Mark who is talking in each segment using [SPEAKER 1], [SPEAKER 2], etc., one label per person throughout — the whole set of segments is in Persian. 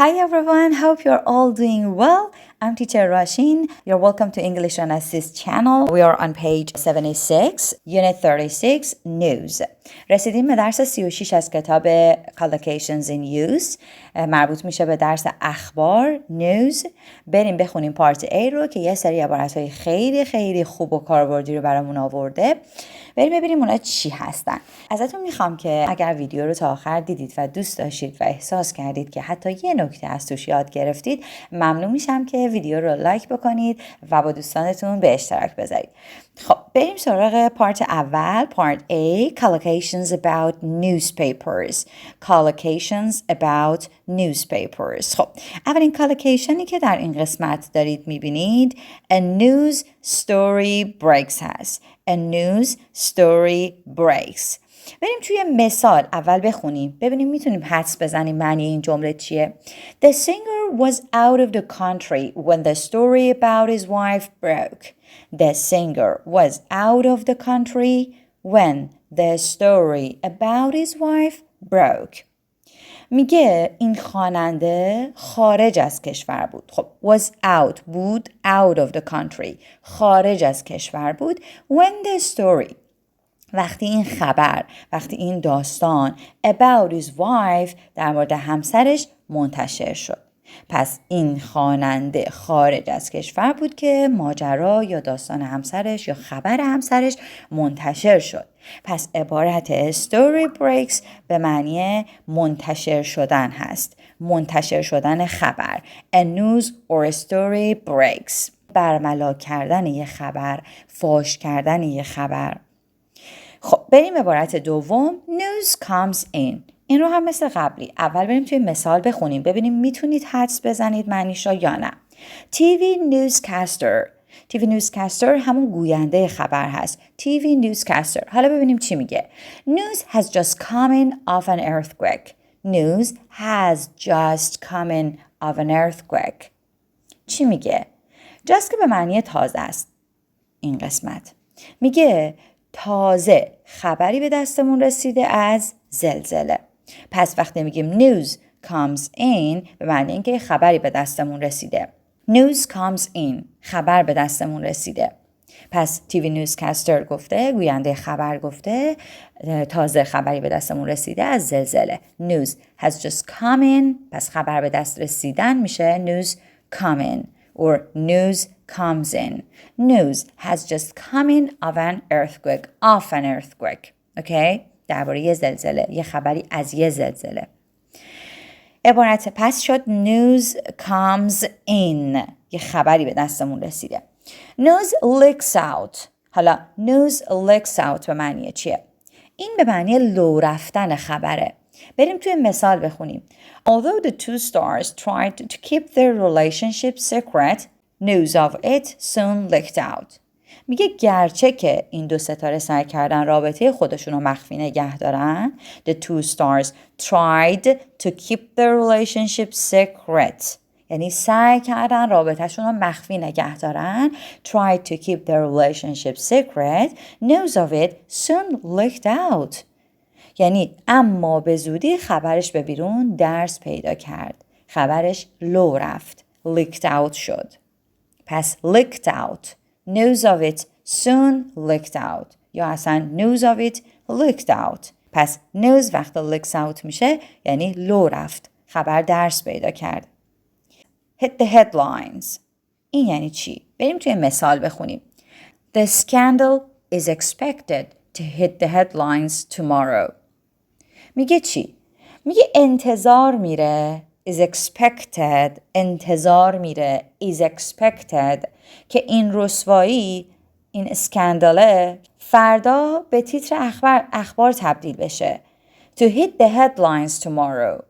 [SPEAKER 1] Hi everyone, hope you're all doing well. I'm teacher Rashin. You're welcome to English Ranas channel. We are on page 76, unit 36, news. رسیدیم به درس 36 از کتاب Collocations in Use. مربوط میشه به درس اخبار، news. بریم بخونیم پارت A رو که یه سری عبارتهای خیلی خیلی خوب و کاربردی رو برامون آورده. بریم ببینیم اونا چی هستن. ازتون میخوام که اگر ویدیو رو تا آخر دیدید و دوست داشتید و احساس کردید که حتی یه نکته از توش یاد گرفتید، ممنون میشم که ویدیو رو لایک بکنید و با دوستانتون به اشتراک بذارید. خب بریم سراغ پارت اول، پارت A, Collocations about newspapers. Collocations about newspapers. خب اولین collocationی که در این قسمت دارید میبینید a news story breaks هست. A news story breaks. بریم توی مثال اول بخونیم ببینیم میتونیم حدس بزنیم معنی این جمله چیه. The singer was out of the country when the story about his wife broke. The singer was out of the country when the story about his wife broke. میگه این خواننده خارج از کشور بود. خب was out بود، out of the country، خارج از کشور بود. When the story، وقتی این خبر، وقتی این داستان about his wife، در مورد همسرش منتشر شد. پس این خواننده خارج از کشور بود که ماجرا یا داستان همسرش یا خبر همسرش منتشر شد. پس عبارت story breaks به معنی منتشر شدن هست. منتشر شدن خبر. A news or a story breaks. برملا کردن یه خبر، فاش کردن یه خبر. خب بریم عبارت دوم. News comes in. این رو هم مثل قبلی اول بریم توی مثال بخونیم ببینیم میتونید حدس بزنید معنیش را یا نه. TV newscaster. TV newscaster همون گوینده خبر هست. TV newscaster. حالا ببینیم چی میگه. News has just come in of an earthquake. News has just come in of an earthquake. چی میگه؟ just که به معنی تازه است. این قسمت میگه تازه خبری به دستمون رسیده از زلزله. پس وقتی میگیم news comes in به معنی اینکه خبری به دستمون رسیده. News comes in، خبر به دستمون رسیده. پس TV newscaster گفته، گوینده خبر گفته تازه خبری به دستمون رسیده از زلزله. News has just come in، پس خبر به دست رسیدن میشه news come in or news comes in. News has just come in of an earthquake. Of an earthquake. Okay? درباره یه زلزله. یه خبری از یه زلزله. عبارت پس شد news comes in. یه خبری به دستمون رسیده. News leaks out. حالا news leaks out به معنی چیه؟ این به معنی لو رفتن خبره. بریم توی مثال بخونیم. Although the two stars tried to keep their relationship secret, news of it soon leaked out. میگه گرچه که این دو ستاره سعی کردن رابطه خودشون رو مخفی نگه دارن. The two stars tried to keep their relationship secret. یعنی سعی کردن رابطهشون رو مخفی نگه دارن. Tried to keep their relationship secret. News of it soon leaked out. یعنی اما به زودی خبرش به بیرون درز پیدا کرد. خبرش لو رفت. Leaked out شد. پس leaked out. News of it soon leaked out. یا اصلا news of it leaked out. پس news وقتی leaks out میشه یعنی لو رفت. خبر درز پیدا کرد. Hit the headlines. این یعنی چی؟ بریم توی مثال بخونیم. The scandal is expected to hit the headlines tomorrow. میگه چی؟ میگه انتظار میره is expected، انتظار میره is expected که این رسوایی، این اسکنداله فردا به تیتر اخبار تبدیل بشه. To hit the headlines tomorrow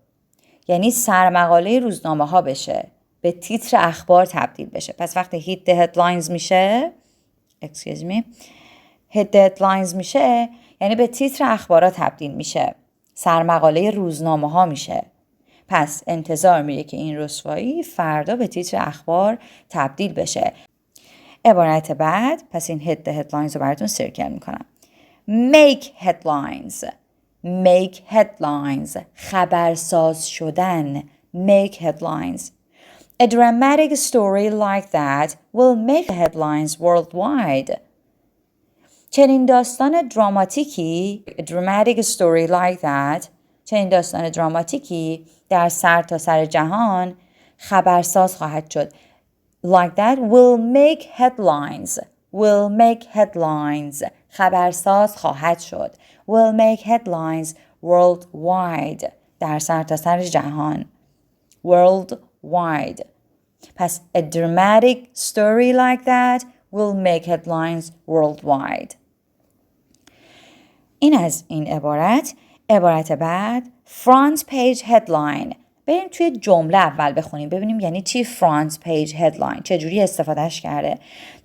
[SPEAKER 1] یعنی سرمقاله روزنامه ها بشه، به تیتر اخبار تبدیل بشه. پس وقتی hit the headlines میشه hit the headlines میشه یعنی به تیتر اخبارات تبدیل میشه، سرمقاله روزنامه ها میشه. پس انتظار میره که این رسوایی فردا به تیتر اخبار تبدیل بشه. عبارت بعد، پس این hit the headlines رو براتون سرکل میکنم. Make headlines. Make headlines. خبرساز شدن. make headlines. A dramatic story like that will make headlines worldwide. چنین داستان دراماتیکی a dramatic story like that چنین داستان دراماتیکی در سرتاسر جهان خبرساز خواهد شد. Like that will make headlines. Will make headlines. خبرساز خواهد شد. Will make headlines worldwide. در سرتاسر جهان. Worldwide. پس a dramatic story like that will make headlines worldwide. این از این عبارت. عبارت بعد front page headline. بریم توی جمله اول بخونیم ببینیم یعنی چی front page headline، چجوری استفادهش کرده.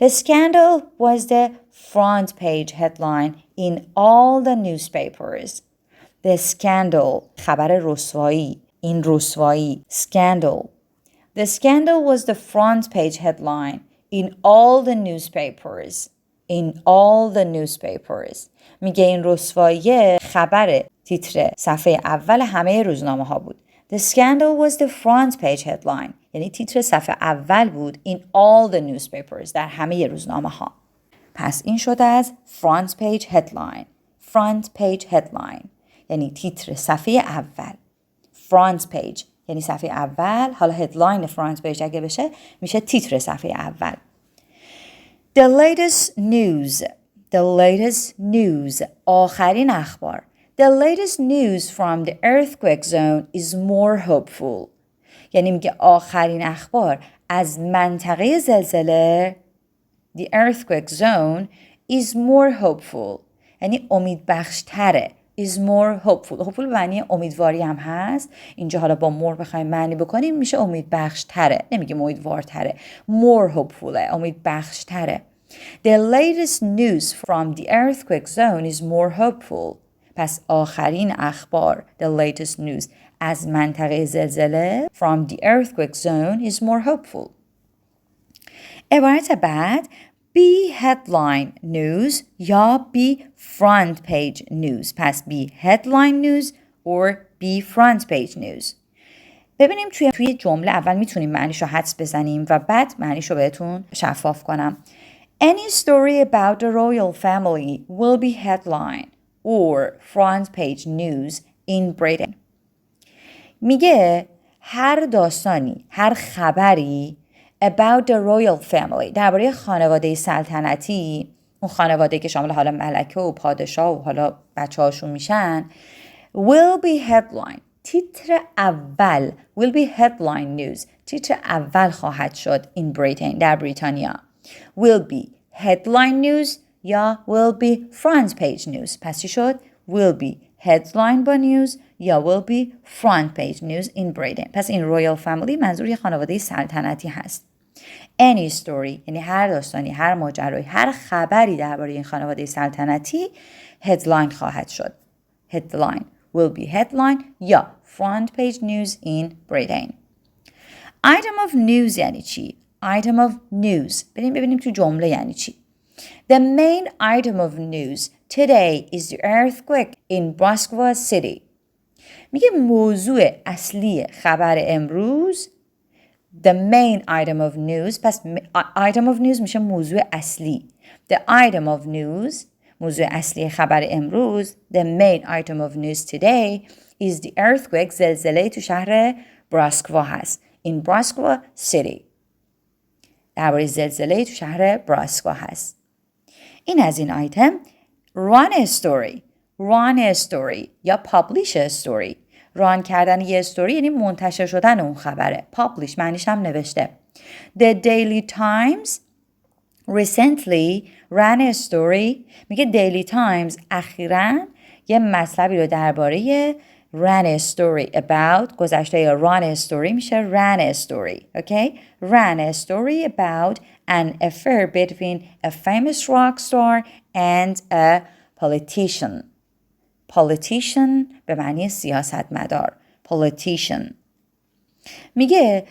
[SPEAKER 1] The scandal was the front page headline in all the newspapers. The scandal خبر رسوایی، این رسوایی scandal. The scandal was the front page headline in all the newspapers. In all the newspapers. میگه این رسوایی خبر تیتر صفحه اول همه روزنامه ها بود. The scandal was the front page headline. یعنی تیتر صفحه اول بود in all the newspapers. در همه روزنامه ها. پس این شده از front page headline. Front page headline. یعنی تیتر صفحه اول. Front page. یعنی صفحه اول. حالا headline front page اگه بشه میشه تیتر صفحه اول. The latest news. The latest news. آخرین اخبار. The latest news from the earthquake zone is more hopeful. یعنی میگه آخرین اخبار از منطقه زلزله the earthquake zone is more hopeful. یعنی امیدبخش‌تره. is more hopeful. hopeful به معنی امیدواری هم هست. اینجا حالا با more بخوایم معنی بکنیم میشه امیدبخش‌تره. نمیگه امیدوارتره. more hopeful. امیدبخش‌تره. The latest news from the earthquake zone is more hopeful. پس آخرین اخبار the latest news از منطقه زلزله from the earthquake zone is more hopeful. عبارت بعد be headline news یا be front page news. پس be headline news or be front page news. ببینیم توی جمله اول میتونیم معنیش رو حدس بزنیم و بعد معنیش رو بهتون شفاف کنم. Any story about the royal family will be headline or front page news in Britain. میگه هر داستانی، هر خبری about the royal family درباره خانواده سلطنتی، اون خانواده که شامل حالا ملکه و پادشاه و حالا بچه هاشون میشن will be headline. تیتر اول will be headline news. تیتر اول خواهد شد in Britain در بریتانیا. will be headline news یا will be front page news. پس چی شد؟ will be headline با news یا will be front page news in Britain. پس این royal family منظور یه خانواده سلطنتی هست. Any story یعنی هر داستانی، هر ماجرایی، هر خبری درباره این خانواده سلطنتی headline خواهد شد. headline will be headline یا front page news in Britain. Item of news یعنی چی؟ Item of news. ببینیم تو جمله یعنی چی. The main item of news today is the earthquake in Moskva city. میگه موضوع اصلی خبر امروز the main item of news. پس item of news میشه موضوع اصلی. The item of news موضوع اصلی خبر امروز the main item of news today is the earthquake زلزله تو شهر براسکوا هست. In Moskva city. درباره زلزله تو شهر براسکوا هست. این از این آیتم. run a story. run a story یا publish a story. run کردن یه استوری یعنی منتشر شدن اون خبره. publish معنیش هم نوشته. The Daily Times recently ran a story. میگه Daily Times اخیراً یه مطلبی رو درباره ran a story about گذشته run a story میشه ran a story. Okay? ran a story about an affair between a famous rock star and a politician. politician به معنی سیاستمدار. politician. میگه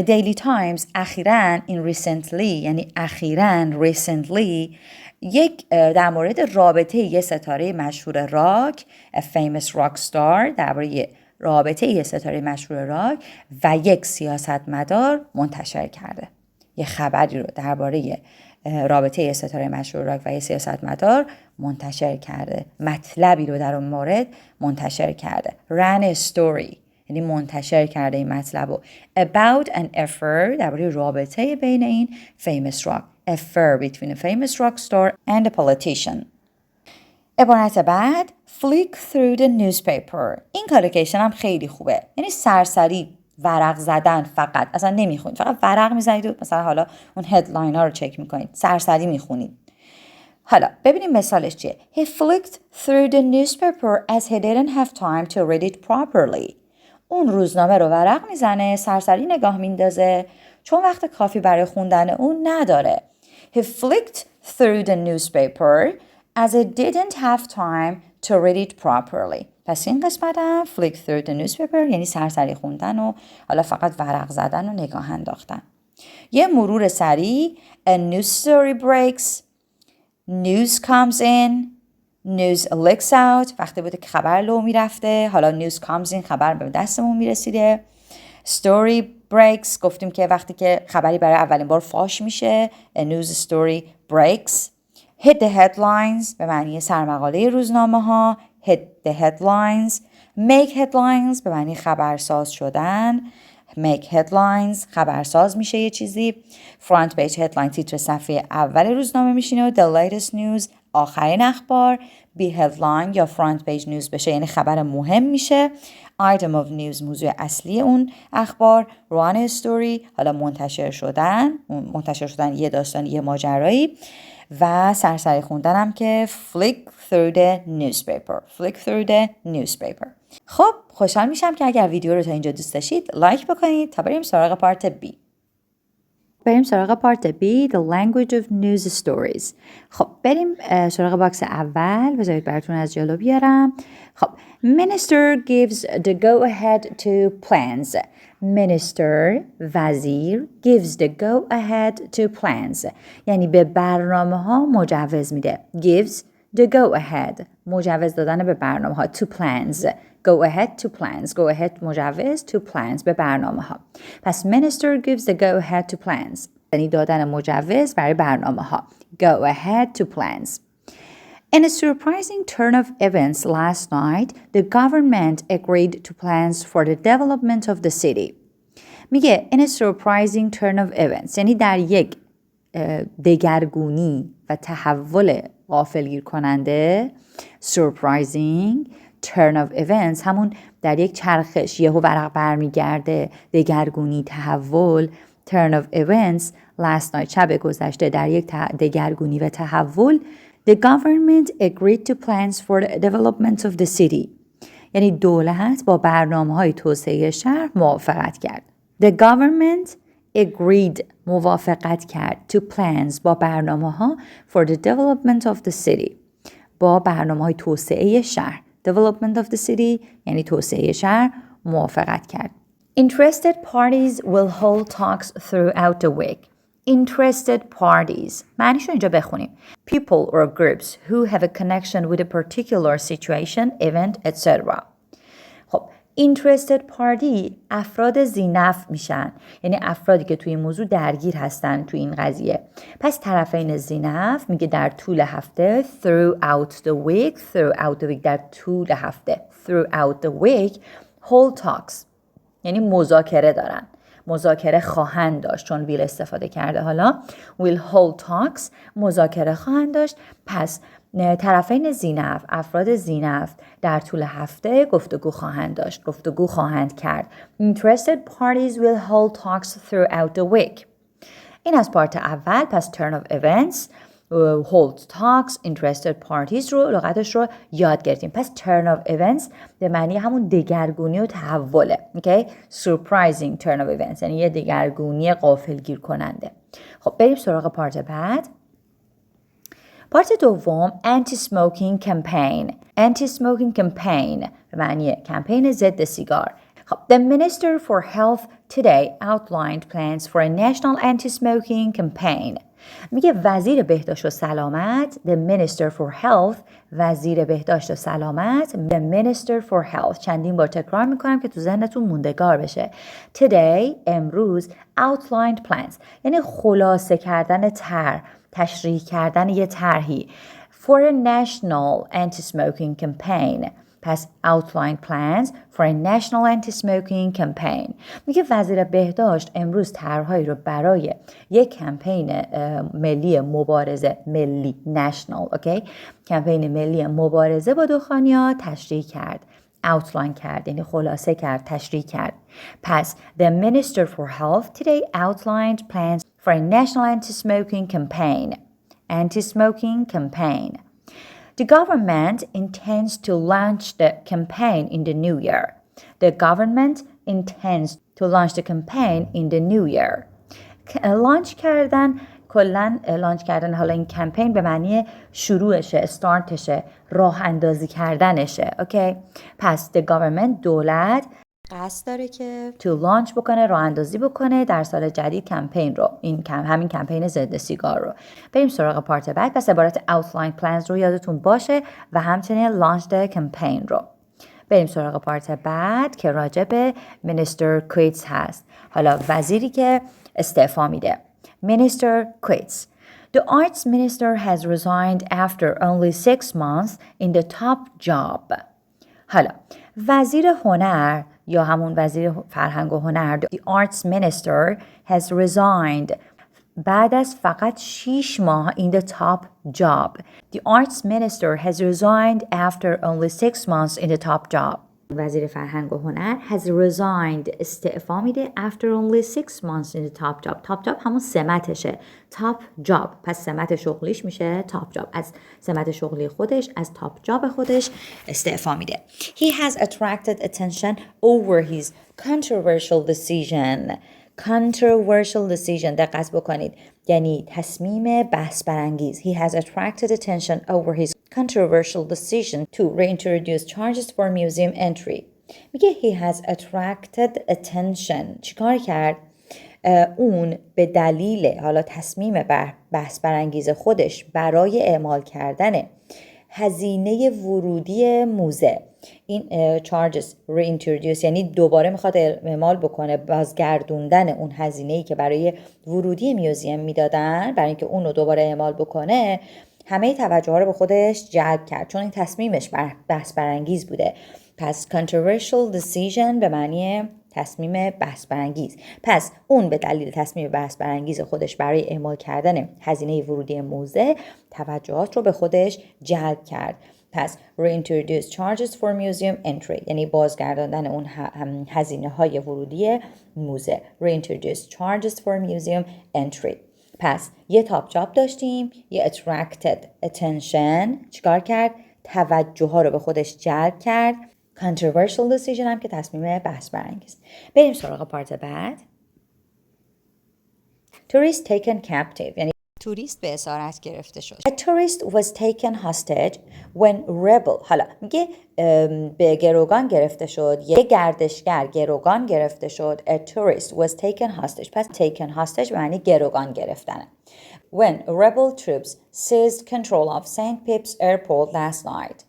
[SPEAKER 1] Daily Times اخیراً in recently یعنی اخیراً recently یک در مورد رابطه یه ستاره مشهور راک a famous rock star درباره رابطه یه ستاره مشهور راک و یک سیاستمدار منتشر کرده. یه خبری رو درباره رابطه یه ستاره مشهور راک و یه سیاستمدار منتشر کرده. مطلبی رو در اون مورد منتشر کرده. ran a story یعنی منتشر کرده این مطلب رو. about an affair درباره رابطه بین این famous rock. affair between a famous rock star and a politician. عبارت بعد flick through the newspaper. این کالوکیشن هم خیلی خوبه. یعنی سرسری ورق زدن، فقط اصلا نمیخونید، فقط ورق میزنید و مثلا حالا اون هدلاین ها رو چک میکنید، سرسری میخونید. حالا ببینیم مثالش چیه. He flicked through the newspaper as he didn't have time to read it properly. اون روزنامه رو ورق میزنه، سرسری نگاه میندازه چون وقت کافی برای خوندن اون نداره. He flicked through the newspaper as he didn't have time to read it properly. پس این قسمت هم flick through the newspaper یعنی سرسری خوندن و حالا فقط ورق زدن و نگاه انداختن. یه مرور سریع. A news story breaks, news comes in, news leaks out. وقتی بوده که خبر لو میرفته، حالا news comes in خبر به دستمون میرسیده. Story breaks گفتیم که وقتی که خبری برای اولین بار فاش میشه. A news story breaks. Hit the headlines به معنی سرمقاله روزنامه ها. Hit the headlines. Make headlines به معنی خبرساز شدن. Make headlines خبرساز میشه یه چیزی. Front page headline تیتر صفحه اول روزنامه میشینه و the latest news آخرین اخبار. Be headline یا front page news بشه یعنی خبر مهم میشه. Item of news موضوع اصلی اون اخبار. Run a story حالا منتشر شدن یه داستان یه ماجرایی. و سرسری خوندن هم که flick through the newspaper. خب خوشحال میشم که اگر ویدیو رو تا اینجا دوست داشتید لایک بکنید تا بریم سراغ پارت B. The language of news stories. خب بریم سراغ باکس اول. بذارید براتون از جلو بیارم. خب Minister gives the go ahead to plans. Minister وزیر gives the go ahead to plans یعنی به برنامه ها مجوز میده. gives the go ahead مجوز دادن به برنامه ها. to plans go ahead to plans. go ahead مجوز to plans به برنامه ها. پس minister gives the go ahead to plans یعنی دادن مجوز برای برنامه ها. go ahead to plans. In a surprising turn of events last night, the government agreed to plans for the development of the city. میگه in a surprising turn of events یعنی در یک دگرگونی و تحول غافلگیر کننده. surprising turn of events همون در یک چرخش یهو ورق برمیگرده، دگرگونی، تحول. turn of events last night شب گذشته در یک دگرگونی و تحول. The government agreed to plans for the development of the city. یعنی دولت با برنامه‌های توسعه شهر موافقت کرد. The government agreed موافقت کرد to plans با برنامه‌ها for the development of the city. با برنامه‌های توسعه شهر. Development of the city یعنی توسعه شهر موافقت کرد. Interested parties will hold talks throughout the week. Interested parties معنیشو اینجا بخونیم. People or groups who have a connection with a particular situation, event, etc. خب interested party افراد ذی‌نفع میشن یعنی افرادی که توی این موضوع درگیر هستن توی این قضیه. پس طرفین ذی‌نفع میگه در طول هفته throughout the week در طول هفته throughout the week hold talks یعنی مذاکره دارن. مذاکره خواهند داشت چون ویل استفاده کرده. حالا will hold talks مذاکره خواهند داشت. پس طرفین ذی‌نفع افراد ذی‌نفع در طول هفته گفتگو خواهند داشت، گفتگو خواهند کرد. Interested parties will hold talks throughout the week. این از پارت اول. پس turn of events hold talks interested parties رو لغتش رو یاد گرفتیم. پس turn of events به معنی همون دگرگونی و تحوله. okay? surprising turn of events یعنی یه دگرگونی غافلگیر کننده. خب بریم سراغ پارت بعد. پارت دوم anti-smoking campaign به معنی کمپین ضد سیگار. خب the Minister for Health today outlined plans for a national anti-smoking campaign. میگه وزیر بهداشت و سلامت the minister for health وزیر بهداشت و سلامت the minister for health چندین بار تکرار میکنم که تو ذهنتون موندگار بشه. Today امروز outlined plans یعنی خلاصه کردن تشریح کردن یه طرحی for a national anti-smoking campaign. پس outline plans for a national anti-smoking campaign. میگه وزیر بهداشت امروز طرحهایی رو برای یک کمپین ملی مبارزه ملی national کمپین ملی مبارزه با دخانیات تشریح کرد. outline کرد یعنی خلاصه کرد تشریح کرد. پس the minister for health today outlined plans for a national anti-smoking campaign. The government intends to launch the campaign in the new year. The government intends to launch the campaign in the new year. لانچ کردن حالا این کمپین به معنی شروعشه، استارتشه، راه اندازی کردنشه. اوکی؟ پس the government دولت قصد داره که تو لانچ بکنه، راه اندازی بکنه در سال جدید کمپین رو، همین کمپین ضد سیگار رو. بریم سراغ پارت بعد. پس عبارت outline plans رو یادتون باشه و همچنین launch the campaign رو. بریم سراغ پارت بعد که راجع به minister quits هست. حالا وزیری که استعفا میده. Minister quits. The arts minister has resigned after only 6 months in the top job. حالا وزیر هنر یا همون وزیر فرهنگ و هنر the arts minister has resigned بعد از فقط 6 ماه in the top job. The arts minister has resigned after only 6 months in the top job. وزیر فرهنگ و هنر has resigned استعفا میده after only 6 months in the top job. top job همون سمتشه. top job پس سمت شغلیش میشه top job. از سمت شغلی خودش از top job خودش استعفا میده. He has attracted attention over his controversial decision. controversial decision دقت بکنید یعنی تصمیم بحث برانگیز. He has attracted attention over his controversial decision to reintroduce charges for museum entry. میگه he has attracted attention چیکار کرد؟ اون به دلیل حالا تصمیم بحث برانگیز خودش برای اعمال کردن هزینه ورودی موزه این charges reintroduce یعنی دوباره میخواد اعمال بکنه بازگردوندن اون هزینه‌ای که برای ورودی میوزیم میدادن برای اینکه اون رو دوباره اعمال بکنه همه توجه ها رو به خودش جلب کرد چون این تصمیمش بحث برانگیز بوده. پس controversial decision به معنی تصمیم بحث برانگیز. پس اون به دلیل تصمیم بحث برانگیز خودش برای اعمال کردن هزینه ورودی موزه توجهات رو به خودش جلب کرد. پس reintroduce charges for museum entry یعنی بازگرداندن اون هزینه های ورودی موزه. reintroduce charges for museum entry. پس یه تاپ جاب داشتیم، یه attracted attention چیکار کرد؟ توجه ها رو به خودش جلب کرد. controversial decision هم که تصمیم بحث برانگیز. بریم سراغ پارت بعد. tourist taken captive یعنی توریست به اسارت گرفته شد. A tourist was taken hostage when rebel حالا میگه به گروگان گرفته شد یه گردشگر گروگان گرفته شد. A tourist was taken hostage پس taken hostage معنی گروگان گرفتنه. When rebel troops seized control of St. Pepys Airport last night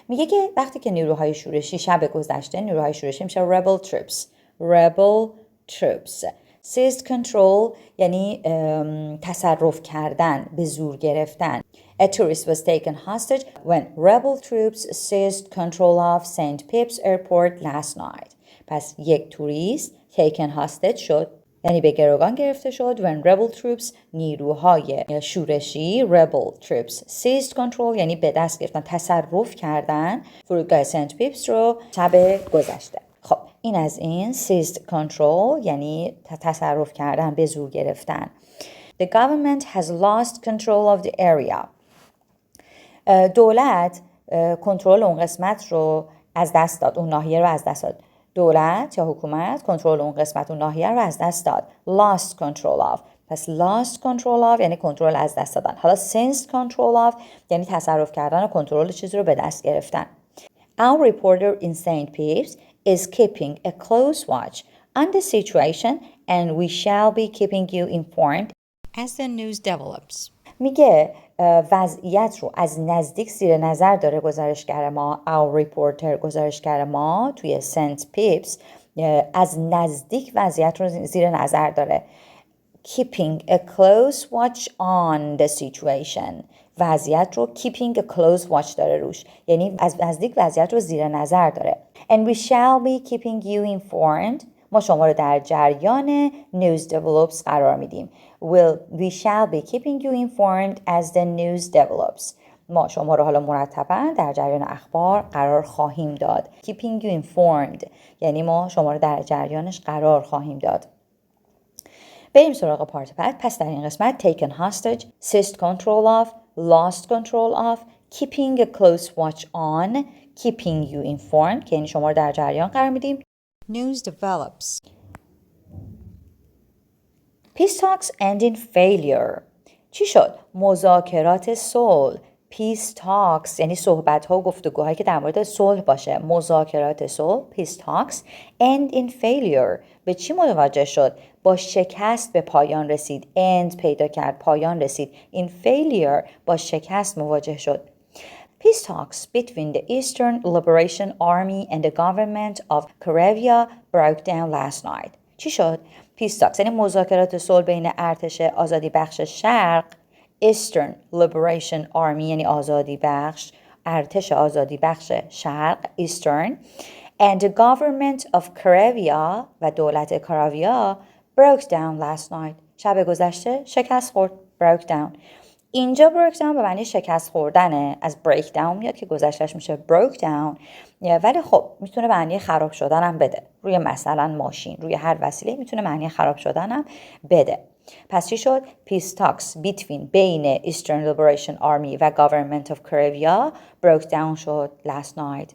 [SPEAKER 1] میگه که وقتی که نیروهای شورشی شب گذشته نیروهای شورشی میشه rebel troops seized control یعنی تصرف کردن به زور گرفتن. A tourist was taken hostage when rebel troops seized control of St. Pepys Airport last night. پس یک توریست taken hostage شد یعنی به گروگان گرفته شد when rebel troops نیروهای شورشی rebel troops seized control یعنی به دست گرفتن تصرف کردن فرودگاه سنت پیپس رو شب گذشته. خب این از این seized control یعنی تصرف کردن به زور گرفتن. The government has lost control of the area. دولت کنترل اون قسمت رو از دست داد اون ناحیه رو از دست داد. دولت یا حکومت کنترل اون قسمت اون ناحیه رو از دست داد. lost control of پس lost control of یعنی کنترل از دست دادن. حالا seized control of یعنی تصرف کردن و کنترل چیزی رو به دست گرفتن. Our reporter in St. Pepys is keeping a close watch on the situation and we shall be keeping you informed
[SPEAKER 2] as the news develops.
[SPEAKER 1] میگه وضعیت رو از نزدیک زیر نظر داره گزارشگر ما. our reporter گزارشگر ما توی سنت پیپس از نزدیک وضعیت رو زیر نظر داره. keeping a close watch on the situation. وضعیت رو keeping a close watch داره روش، یعنی از نزدیک وضعیت رو زیر نظر داره. and we shall be keeping you informed. ما شما رو در جریان news develops قرار میدیم. we shall be keeping you informed as the news develops. ما شما رو حالا مرتباً در جریان اخبار قرار خواهیم داد. keeping you informed یعنی ما شما رو در جریانش قرار خواهیم داد. بریم سراغ پارت بعد. پس در این قسمت taken hostage, seized control of, lost control of, keeping a close watch on, keeping you informed که یعنی شما رو در جریان قرار میدیم.
[SPEAKER 2] News develops.
[SPEAKER 1] Peace talks end in failure. چی شد؟ مذاکرات صلح. Peace talks یعنی صحبت ها و گفتگوهایی که در مورد صلح باشه. مذاکرات صلح Peace talks end in failure. به چی مواجه شد؟ با شکست به پایان رسید. end پیدا کرد، پایان رسید. in failure با شکست مواجه شد. Peace talks between the Eastern Liberation Army and the government of Korea broke down last night. چی شد؟ Peace talks یعنی مذاکرات صلح بین ارتش آزادی بخش شرق Eastern Liberation Army یعنی آزادی بخش، ارتش آزادی بخش شرق Eastern and the government of Korea و دولت کاراویا broke down last night. شب گذشته شکست خورد. broke down. اینجا broke down به معنی شکست خوردنه. از break down میاد که گذشتهش میشه broke down. ولی خب میتونه معنی خراب شدن هم بده. روی مثلا ماشین، روی هر وسیله میتونه معنی خراب شدن هم بده. پس چی شد؟ Peace talks between بین Eastern Liberation Army و Government of Korea broke down شد last night.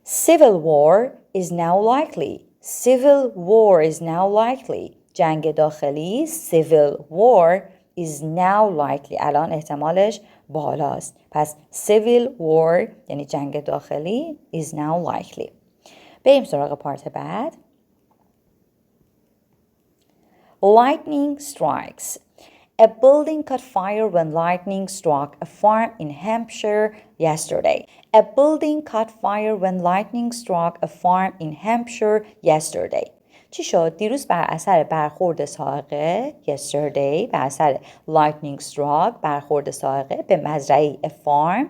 [SPEAKER 1] Civil war is now likely. Civil war is now likely. جنگ داخلی civil war is now likely. الان احتمالش بالاست. پس civil war یعنی جنگ داخلی is now likely. بریم سراغ پارت بعد. Lightning strikes. A building caught fire when lightning struck a farm in Hampshire yesterday. A building caught fire when lightning struck a farm in Hampshire yesterday. چی شد؟ دیروز بر اثر برخورد صاعقه yesterday بر اثر lightning struck برخورد صاعقه به مزرعه a farm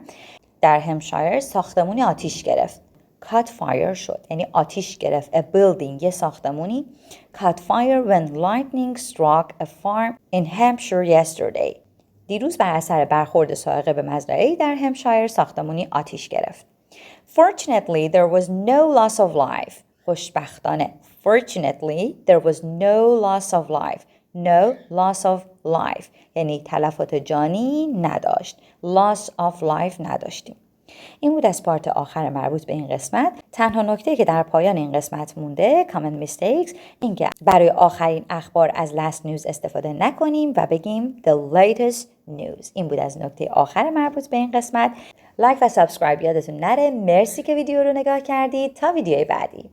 [SPEAKER 1] در همشایر ساختمونی آتیش گرفت. caught fire شد یعنی آتیش گرفت. a building یه ساختمونی caught fire when lightning struck a farm in Hampshire yesterday. دیروز بر اثر برخورد صاعقه به مزرعه در همشایر ساختمونی آتیش گرفت. Fortunately there was no loss of life. خوشبختانه Fortunately there was no loss of life. No loss of life یعنی تلفات جانی نداشت. Loss of life نداشتیم. این بود از پارت آخر مربوط به این قسمت. تنها نکته که در پایان این قسمت مونده common mistakes این که برای آخرین اخبار از last news استفاده نکنیم و بگیم the latest news. این بود از نکته آخر مربوط به این قسمت. لایک و سابسکرایب یادتون نره. مرسی که ویدیو رو نگاه کردید. تا ویدیوی بعدی.